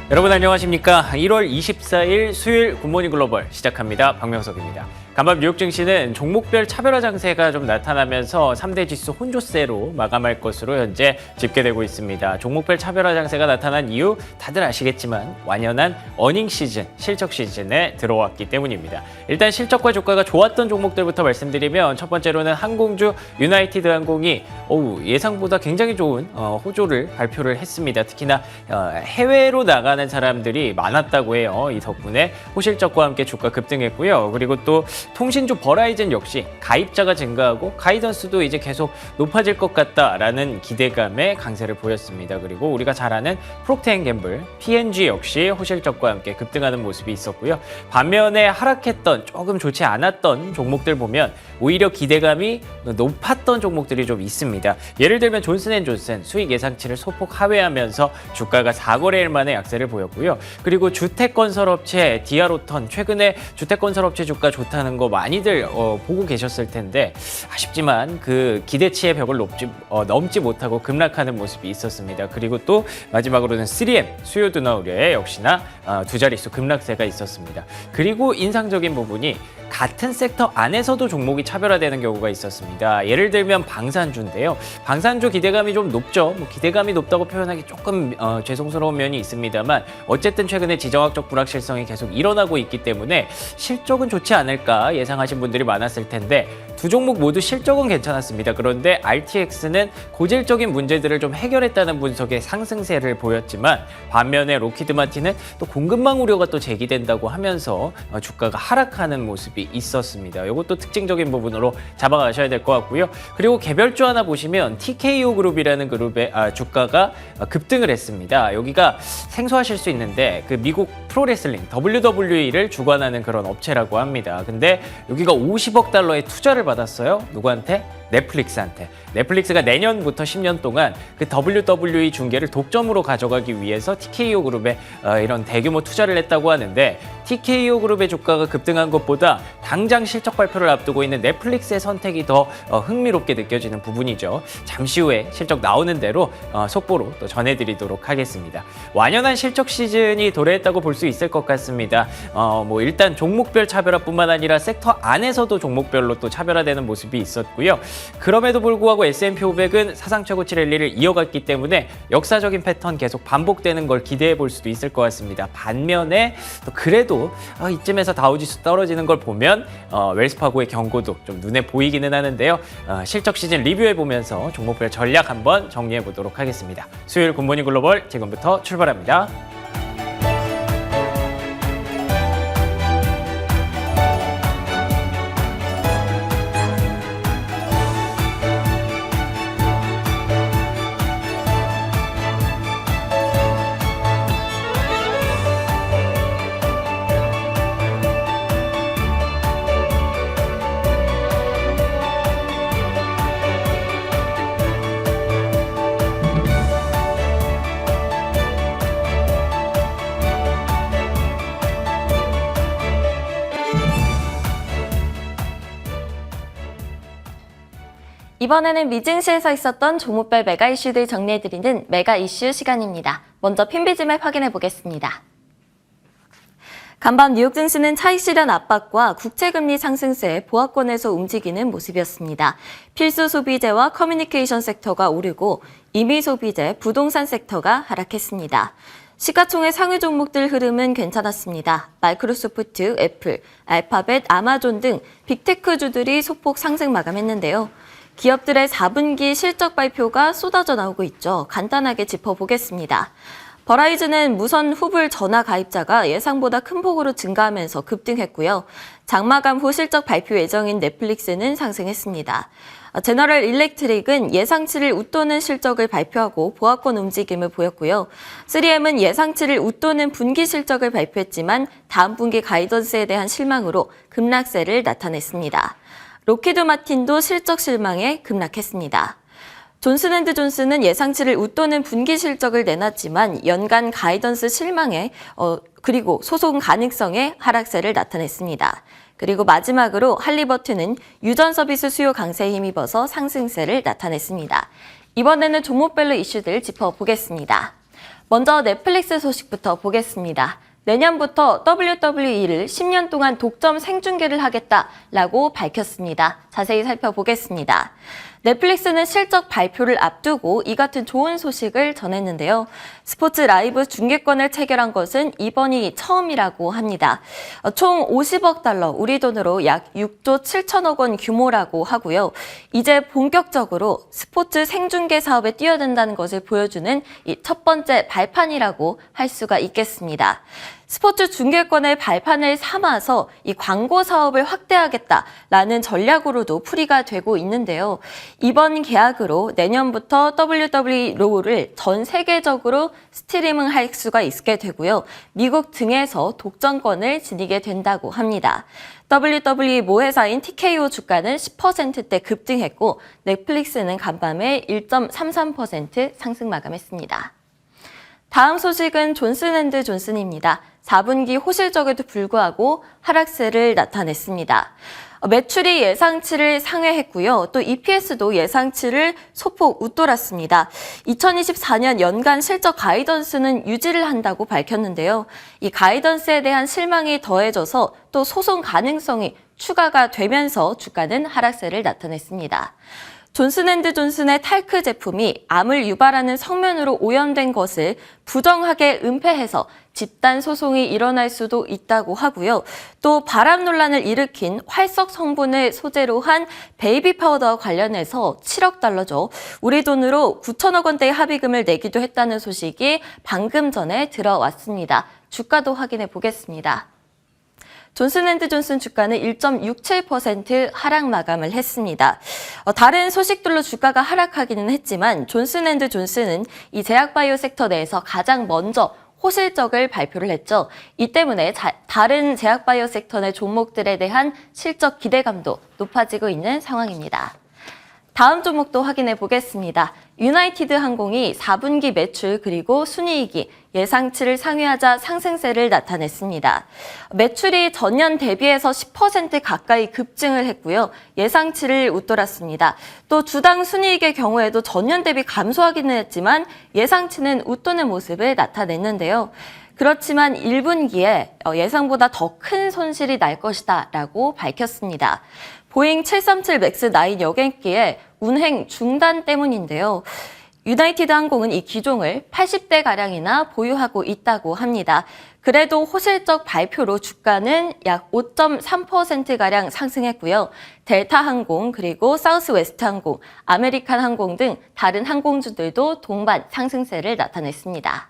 여러분 안녕하십니까? 1월 24일 수요일 굿모닝 글로벌 시작합니다. 박명석입니다. 간밤 뉴욕 증시는 종목별 차별화 장세가 좀 나타나면서 3대 지수 혼조세로 마감할 것으로 현재 집계되고 있습니다. 종목별 차별화 장세가 나타난 이유 다들 아시겠지만 완연한 어닝 시즌, 실적 시즌에 들어왔기 때문입니다. 일단 실적과 주가가 좋았던 종목들부터 말씀드리면 첫 번째로는 항공주 유나이티드 항공이 예상보다 굉장히 좋은 호조를 발표를 했습니다. 특히나 해외로 나가는 사람들이 많았다고 해요. 이 덕분에 호실적과 함께 주가 급등했고요. 그리고 또 통신주 버라이즌 역시 가입자가 증가하고 가이던스도 이제 계속 높아질 것 같다라는 기대감에 강세를 보였습니다. 그리고 우리가 잘 아는 프록트앤갬블, P&G 역시 호실적과 함께 급등하는 모습이 있었고요. 반면에 하락했던 조금 좋지 않았던 종목들 보면 오히려 기대감이 높았던 종목들이 좀 있습니다. 예를 들면 존슨앤존슨 수익 예상치를 소폭 하회하면서 주가가 4거래일 만에 약세를 보였고요. 그리고 주택건설업체 디아로턴 최근에 주택건설업체 주가 좋다는 거 많이들 보고 계셨을 텐데 아쉽지만 그 기대치의 벽을 넘지 못하고 급락하는 모습이 있었습니다. 그리고 또 마지막으로는 3M 수요드나 우려에 역시나 두 자릿수 급락세가 있었습니다. 그리고 인상적인 부분이 같은 섹터 안에서도 종목이 차별화되는 경우가 있었습니다. 예를 들면 방산주인데요. 방산주 기대감이 좀 높죠. 기대감이 높다고 표현하기 조금 죄송스러운 면이 있습니다만 어쨌든 최근에 지정학적 불확실성이 계속 일어나고 있기 때문에 실적은 좋지 않을까 예상하신 분들이 많았을 텐데 두 종목 모두 실적은 괜찮았습니다. 그런데 RTX는 고질적인 문제들을 좀 해결했다는 분석의 상승세를 보였지만 반면에 로키드 마틴은 또 공급망 우려가 또 제기된다고 하면서 주가가 하락하는 모습이 있었습니다. 이것도 특징적인 부분으로 잡아가셔야 될 것 같고요. 그리고 개별주 하나 보시면 TKO 그룹이라는 그룹의 주가가 급등을 했습니다. 여기가 생소하실 수 있는데 그 미국 프로레슬링 WWE를 주관하는 그런 업체라고 합니다. 근데 여기가 50억 달러의 투자를 받았어요. 누구한테? 넷플릭스한테. 넷플릭스가 내년부터 10년 동안 그 WWE 중계를 독점으로 가져가기 위해서 TKO 그룹에 이런 대규모 투자를 했다고 하는데 TKO 그룹의 주가가 급등한 것보다 당장 실적 발표를 앞두고 있는 넷플릭스의 선택이 더 흥미롭게 느껴지는 부분이죠. 잠시 후에 실적 나오는 대로 속보로 또 전해드리도록 하겠습니다. 완연한 실적 시즌이 도래했다고 볼 수 있을 것 같습니다. 일단 종목별 차별화뿐만 아니라 섹터 안에서도 종목별로 또 차별화되는 모습이 있었고요. 그럼에도 불구하고 S&P 500은 사상 최고치 랠리를 이어갔기 때문에 역사적인 패턴 계속 반복되는 걸 기대해 볼 수도 있을 것 같습니다. 반면에 또 그래도 이쯤에서 다우지수 떨어지는 걸 보면 웰스파고의 경고도 좀 눈에 보이기는 하는데요. 실적 시즌 리뷰해 보면서 종목별 전략 한번 정리해 보도록 하겠습니다. 수요일 굿모닝 글로벌 지금부터 출발합니다. 이번에는 미증시에서 있었던 종목별 메가 이슈들 정리해드리는 메가 이슈 시간입니다. 먼저 핀비즘앱 확인해 보겠습니다. 간밤 뉴욕 증시는 차익 실현 압박과 국채금리 상승세에 보합권에서 움직이는 모습이었습니다. 필수 소비재와 커뮤니케이션 섹터가 오르고 임의 소비재, 부동산 섹터가 하락했습니다. 시가총액 상위 종목들 흐름은 괜찮았습니다. 마이크로소프트, 애플, 알파벳, 아마존 등 빅테크주들이 소폭 상승 마감했는데요. 기업들의 4분기 실적 발표가 쏟아져 나오고 있죠. 간단하게 짚어보겠습니다. 버라이즌은 무선 후불 전화 가입자가 예상보다 큰 폭으로 증가하면서 급등했고요. 장마감 후 실적 발표 예정인 넷플릭스는 상승했습니다. 제너럴 일렉트릭은 예상치를 웃도는 실적을 발표하고 보합권 움직임을 보였고요. 3M은 예상치를 웃도는 분기 실적을 발표했지만 다음 분기 가이던스에 대한 실망으로 급락세를 나타냈습니다. 로키드 마틴도 실적 실망에 급락했습니다. 존슨앤드존슨은 예상치를 웃도는 분기 실적을 내놨지만 연간 가이던스 실망에 그리고 소송 가능성에 하락세를 나타냈습니다. 그리고 마지막으로 할리버튼은 유전 서비스 수요 강세에 힘입어서 상승세를 나타냈습니다. 이번에는 종목별로 이슈들 짚어보겠습니다. 먼저 넷플릭스 소식부터 보겠습니다. 내년부터 WWE를 10년 동안 독점 생중계를 하겠다라고 밝혔습니다. 자세히 살펴보겠습니다. 넷플릭스는 실적 발표를 앞두고 이 같은 좋은 소식을 전했는데요. 스포츠 라이브 중계권을 체결한 것은 이번이 처음이라고 합니다. 총 50억 달러, 우리 돈으로 약 6조 7천억 원 규모라고 하고요. 이제 본격적으로 스포츠 생중계 사업에 뛰어든다는 것을 보여주는 이 첫 번째 발판이라고 할 수가 있겠습니다. 스포츠 중계권의 발판을 삼아서 이 광고 사업을 확대하겠다라는 전략으로도 풀이가 되고 있는데요. 이번 계약으로 내년부터 WWE 로우를 전 세계적으로 스트리밍할 수가 있게 되고요. 미국 등에서 독점권을 지니게 된다고 합니다. WWE 모회사인 TKO 주가는 10%대 급등했고 넷플릭스는 간밤에 1.33% 상승 마감했습니다. 다음 소식은 존슨앤드존슨입니다. 4분기 호실적에도 불구하고 하락세를 나타냈습니다. 매출이 예상치를 상회했고요. 또 EPS도 예상치를 소폭 웃돌았습니다. 2024년 연간 실적 가이던스는 유지를 한다고 밝혔는데요. 이 가이던스에 대한 실망이 더해져서 또 소송 가능성이 추가가 되면서 주가는 하락세를 나타냈습니다. 존슨앤드존슨의 탈크 제품이 암을 유발하는 성면으로 오염된 것을 부정하게 은폐해서 집단 소송이 일어날 수도 있다고 하고요. 또 발암 논란을 일으킨 활석 성분을 소재로 한 베이비 파우더와 관련해서 7억 달러죠. 우리 돈으로 9천억 원대의 합의금을 내기도 했다는 소식이 방금 전에 들어왔습니다. 주가도 확인해 보겠습니다. 존슨앤드존슨 주가는 1.67% 하락 마감을 했습니다. 다른 소식들로 주가가 하락하기는 했지만 존슨앤드존슨은 이 제약바이오 섹터 내에서 가장 먼저 호실적을 발표를 했죠. 이 때문에 다른 제약바이오 섹터 내 종목들에 대한 실적 기대감도 높아지고 있는 상황입니다. 다음 종목도 확인해 보겠습니다. 유나이티드 항공이 4분기 매출 그리고 순이익이 예상치를 상회하자 상승세를 나타냈습니다. 매출이 전년 대비해서 10% 가까이 급증을 했고요. 예상치를 웃돌았습니다. 또 주당 순이익의 경우에도 전년 대비 감소하기는 했지만 예상치는 웃도는 모습을 나타냈는데요. 그렇지만 1분기에 예상보다 더 큰 손실이 날 것이다 라고 밝혔습니다. 보잉 737 맥스 9 여객기의 운행 중단 때문인데요. 유나이티드 항공은 이 기종을 80대가량이나 보유하고 있다고 합니다. 그래도 호실적 발표로 주가는 약 5.3%가량 상승했고요. 델타 항공, 그리고 사우스웨스트 항공, 아메리칸 항공 등 다른 항공주들도 동반 상승세를 나타냈습니다.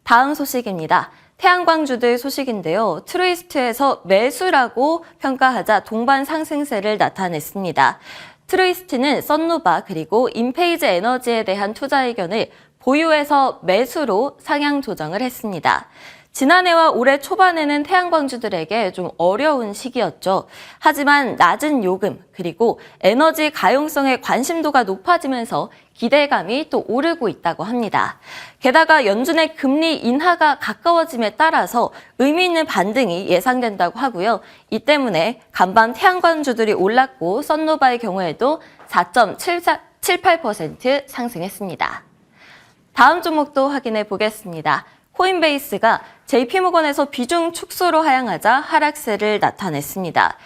다음 소식입니다. 태양광주들 소식인데요. 트루이스트에서 매수라고 평가하자 동반 상승세를 나타냈습니다. 트루이스트는 썬노바 그리고 인페이즈 에너지에 대한 투자 의견을 보유해서 매수로 상향 조정을 했습니다. 지난해와 올해 초반에는 태양광주들에게 좀 어려운 시기였죠. 하지만 낮은 요금 그리고 에너지 가용성의 관심도가 높아지면서 기대감이 또 오르고 있다고 합니다. 게다가 연준의 금리 인하가 가까워짐에 따라서 의미 있는 반등이 예상된다고 하고요. 이 때문에 간밤 태양광주들이 올랐고 썬노바의 경우에도 4.78% 상승했습니다. 다음 종목도 확인해 보겠습니다. 코인베이스가 JP모건에서 비중 축소로 하향하자 하락세를 나타냈습니다.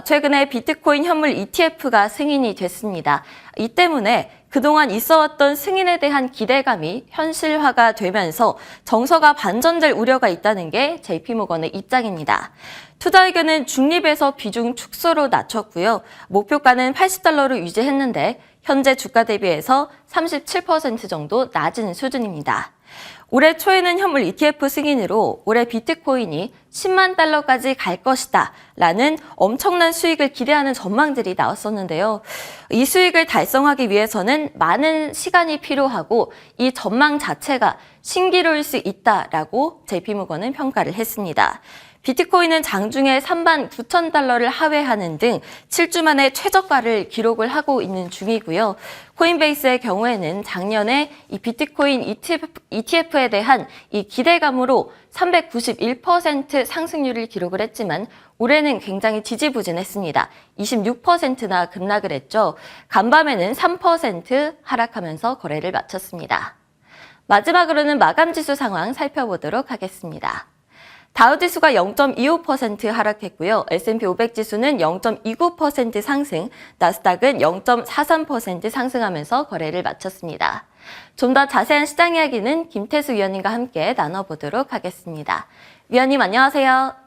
최근에 비트코인 현물 ETF가 승인이 됐습니다. 이 때문에 그동안 있어왔던 승인에 대한 기대감이 현실화가 되면서 정서가 반전될 우려가 있다는 게 JP모건의 입장입니다. 투자 의견은 중립에서 비중 축소로 낮췄고요. 목표가는 80달러로 유지했는데 현재 주가 대비해서 37% 정도 낮은 수준입니다. 올해 초에는 현물 ETF 승인으로 올해 비트코인이 10만 달러까지 갈 것이다 라는 엄청난 수익을 기대하는 전망들이 나왔었는데요. 이 수익을 달성하기 위해서는 많은 시간이 필요하고 이 전망 자체가 신기루일 수 있다라고 JP모건은 평가를 했습니다. 비트코인은 장중에 39,000달러를 하회하는 등 7주 만에 최저가를 기록을 하고 있는 중이고요. 코인베이스의 경우에는 작년에 이 비트코인 ETF에 대한 이 기대감으로 391% 상승률을 기록을 했지만 올해는 굉장히 지지부진했습니다. 26%나 급락을 했죠. 간밤에는 3% 하락하면서 거래를 마쳤습니다. 마지막으로는 마감지수 상황 살펴보도록 하겠습니다. 다우지수가 0.25% 하락했고요. S&P 500지수는 0.29% 상승, 나스닥은 0.43% 상승하면서 거래를 마쳤습니다. 좀 더 자세한 시장 이야기는 김태수 위원님과 함께 나눠보도록 하겠습니다. 위원님 안녕하세요.